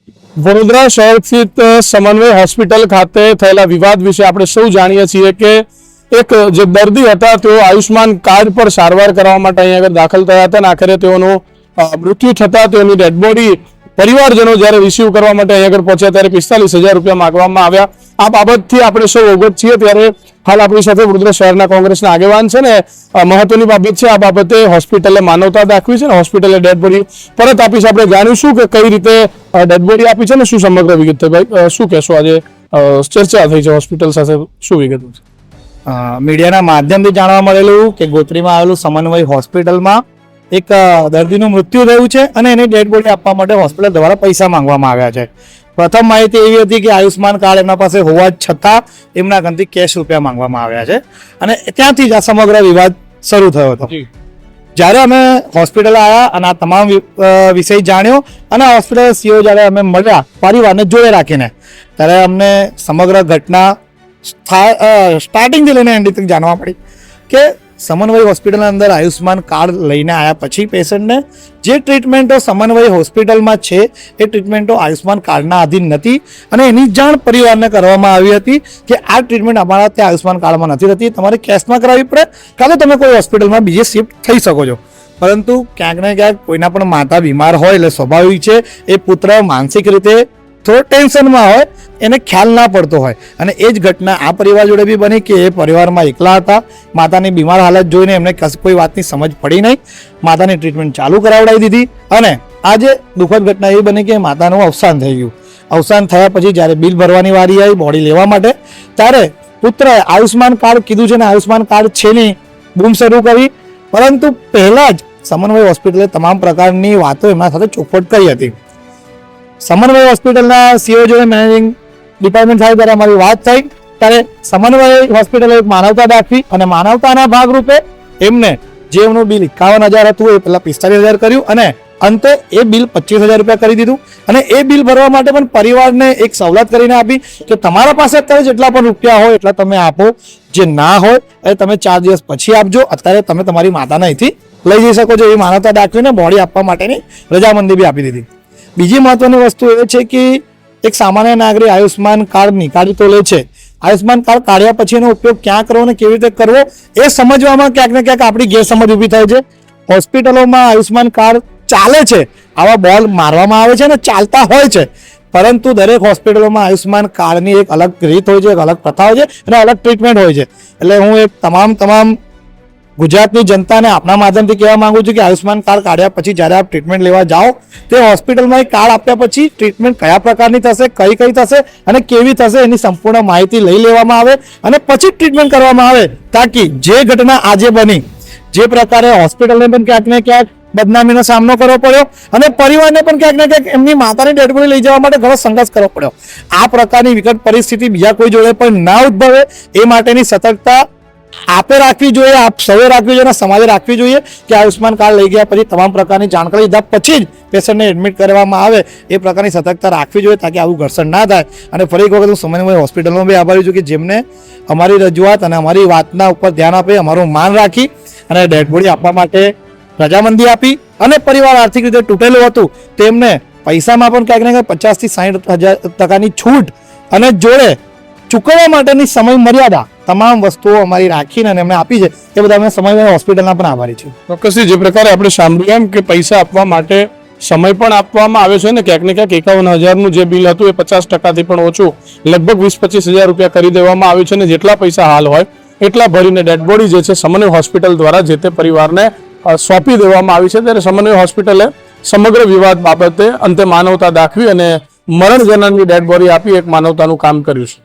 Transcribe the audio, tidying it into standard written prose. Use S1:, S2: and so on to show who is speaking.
S1: વડોદરા શહેર સ્થિત સમન્વય હોસ્પિટલ ખાતે થયેલા વિવાદ વિશે આપણે સૌ જાણીએ છીએ કે એક જે દર્દી હતા તેઓ આયુષ્માન કાર્ડ પર સારવાર કરવા માટે અહીંયા આગળ દાખલ થયા હતા અને આખરે તેઓનું મૃત્યુ થતા તેઓની ડેડ બોડી પરિવારજનો જ્યારે રિસીવ કરવા માટે અહીંયા આગળ પહોંચ્યા ત્યારે 45,000 રૂપિયા માંગવામાં આવ્યા। આ બાબતથી આપણે સૌ અવગત છીએ। ત્યારે હાલ આપણી સાથે વડોદરા શહેરના કોંગ્રેસના આગેવાન છે ને મહત્વની બાબત છે। આ બાબતે હોસ્પિટલે માનવતા દાખવી છે ને હોસ્પિટલે ડેડ બોડી પરત આપી છે। આપણે જાણીશું કે કઈ રીતે ડેડ બોડી આપી છે ને શું સમગ્ર વિગત થઈ। ભાઈ શું કહેશો, આજે ચર્ચા થઈ છે હોસ્પિટલ સાથે, શું વિગત છે?
S2: મીડિયાના માધ્યમથી જાણવા મળેલું કે ગોત્રીમાં આવેલું સમન્વય હોસ્પિટલમાં એક દર્દીનું મૃત્યુ થયું છે અને એની ડેડ બોડી આપવા માટે હોસ્પિટલ દ્વારા પૈસા માંગવામાં આવ્યા છે। પ્રથમ માહિતી એવી હતી કે આયુષ્માન કાર્ડ એમના પાસે હોવા છતાં એમના ઘરથી કેશ રૂપિયા માંગવામાં આવ્યા છે અને ત્યાંથી જ આ સમગ્ર વિવાદ શરૂ થયો હતો। જ્યારે અમે હોસ્પિટલ આવ્યા અને આ તમામ વિષય જાણ્યો અને હોસ્પિટલ સીઓ જ્યારે અમે મળ્યા પરિવારને જોડે રાખીને, ત્યારે અમને સમગ્ર ઘટના સ્ટાર્ટિંગથી લઈને એન્ડ તક જાણવા મળી કે સમન્વય હોસ્પિટલના અંદર આયુષ્માન કાર્ડ લઈને આવ્યા પછી પેશન્ટને જે ટ્રીટમેન્ટો સમન્વય હોસ્પિટલમાં છે એ ટ્રીટમેન્ટો આયુષ્માન કાર્ડના આધીન નથી અને એની જાણ પરિવારને કરવામાં આવી હતી કે આ ટ્રીટમેન્ટ અમારા ત્યાં આયુષ્માન કાર્ડમાં નથી થતી, તમારે કેશમાં કરાવવી પડે, કાં તો તમે કોઈ હોસ્પિટલમાં બીજે શિફ્ટ થઈ શકો છો। પરંતુ ક્યાંક ને ક્યાંક કોઈના પણ માતા બીમાર હોય એટલે સ્વાભાવિક છે એ પુત્ર માનસિક રીતે થોડો ટેન્શનમાં હોય, એને ખ્યાલ ના પડતો હોય અને એ જ ઘટના આ પરિવાર જોડે બી બની કે એ પરિવારમાં એકલા હતા। માતાની બીમાર હાલત જોઈને એમને કોઈ વાતની સમજ પડી નહીં, માતાની ટ્રીટમેન્ટ ચાલુ કરાવડાવી દીધી અને આજે દુઃખદ ઘટના એ બની કે માતાનું અવસાન થઈ ગયું। અવસાન થયા પછી જ્યારે બિલ ભરવાની વારી આવી બોડી લેવા માટે, ત્યારે પુત્રએ આયુષ્માન કાર્ડ કીધું છે ને આયુષ્માન કાર્ડ છે નહીં બૂમ શરૂ કરી, પરંતુ પહેલાં જ સમન્વય હોસ્પિટલે તમામ પ્રકારની વાતો એમના સાથે ચોખવટ કરી હતી। સમન્વય હોસ્પિટલના સીઓ જોડે મેનેજિંગ ડિપાર્ટમેન્ટ થાય ત્યારે અમારી વાત થઈ, ત્યારે સમન્વય હોસ્પિટલે એક માનવતા દાખવી અને માનવતાના ભાગરૂપે એમને જે એમનું બિલ 51,000 હતું એ પહેલાં 45,000 કર્યું અને અંતે એ બિલ 25,000 રૂપિયા કરી દીધું અને એ બિલ ભરવા માટે પણ પરિવારને એક સવલત કરીને આપી કે તમારા પાસે અત્યારે જેટલા પણ રૂપિયા હોય એટલા તમે આપો, જે ના હોય એ તમે 4 દિવસ પછી આપજો, અત્યારે તમે તમારી માતાને અહીંથી લઈ જઈ શકો છો। એ માનવતા દાખવીને બોડી આપવા માટેની રજામંદી બી આપી દીધી। બીજી મહત્વની વસ્તુ એ છે કે એક સામાન્ય નાગરિક આયુષ્માન કાર્ડ નીકાળી તો લે છે, આયુષ્માન કાર્ડ કાઢ્યા પછી એનો ઉપયોગ ક્યાં કરવો અને કેવી રીતે કરવો એ સમજવામાં ક્યાંક ને ક્યાંક આપણી ગેરસમજ ઊભી થાય છે। હોસ્પિટલોમાં આયુષ્માન કાર્ડ ચાલે છે, આવા બોલ મારવામાં આવે છે અને ચાલતા હોય છે, પરંતુ દરેક હોસ્પિટલોમાં આયુષ્માન કાર્ડની એક અલગ રીત હોય છે, એક અલગ પ્રથા હોય છે અને અલગ ટ્રીટમેન્ટ હોય છે। એટલે હું એક તમામ ગુજરાતની જનતાને આપણા માધ્યમથી કહેવા માંગુ છું કે આયુષ્માન કાર્ડ કાઢ્યા પછી જ્યારે આપ ટ્રીટમેન્ટ લેવા જાઓ તે હોસ્પિટલમાં એ કાર્ડ આપ્યા પછી ટ્રીટમેન્ટ કયા પ્રકારની થશે, કઈ થશે અને કેવી થશે એની સંપૂર્ણ માહિતી લઈ લેવામાં આવે અને પછી ટ્રીટમેન્ટ કરવામાં આવે, તાકી જે ઘટના આજે બની, જે પ્રકારે હોસ્પિટલને પણ ક્યાંક ને ક્યાંક બદનામીનો સામનો કરવો પડ્યો અને પરિવારને પણ ક્યાંક ને ક્યાંક એમની માતાની ડેડ બોડી લઈ જવા માટે ઘણો સંઘર્ષ કરવો પડ્યો, આ પ્રકારની વિકટ પરિસ્થિતિ બીજા કોઈ જોડે પણ ના ઉદ્ભવે એ માટેની સતર્કતા આપે રાખવી જોઈએ, આપ સૌએ રાખવી જોઈએ અને સમાજે રાખવી જોઈએ કે આયુષ્માન કાર્ડ લઈ ગયા પછી તમામ પ્રકારની જાણકારી લીધા પછી જ પેશન્ટને એડમિટ કરવામાં આવે એ પ્રકારની સતર્કતા રાખવી જોઈએ, તાકી આવું ઘર્ષણ ના થાય। અને ફરી એક વખત હું સમન્વય હોસ્પિટલમાં બી આભારી છું કે જેમને અમારી રજૂઆત અને અમારી વાતના ઉપર ધ્યાન આપી, અમારું માન રાખી અને ડેડ બોડી આપવા માટે રજામંદી આપી અને પરિવાર આર્થિક રીતે તૂટેલું હતું તેમને પૈસામાં પણ ક્યાંક ને ક્યાંક 50,000 થી 60,000 છૂટ અને જોડે ચૂકવવા માટેની સમય મર્યાદા તમામ વસ્તુઓ અમારી રાખીને એમને આપી છે, એ બધા અમે સમન્વય હોસ્પિટલના પણ આભારી છું।
S1: ચોક્કસથી જે પ્રકારે આપણે સાંભળ્યું એમ કે પૈસા આપવા માટે સમય પણ આપવામાં આવે છે ને ક્યાંક ને ક્યાંક 51,000નું જે બિલ હતું એ 50%થી પણ ઓછું લગભગ 20-25,000 રૂપિયા કરી દેવામાં આવ્યું છે અને જેટલા પૈસા હાલ હોય એટલા ભરીને ડેડ બોડી જે છે સમન્વય હોસ્પિટલ દ્વારા જે તે પરિવારને સોંપી દેવામાં આવી છે। ત્યારે સમન્વય હોસ્પિટલે સમગ્ર વિવાદ બાબતે અંતે માનવતા દાખવી અને મરણ જનારની ડેડ બોડી આપી એક માનવતાનું કામ કર્યું છે।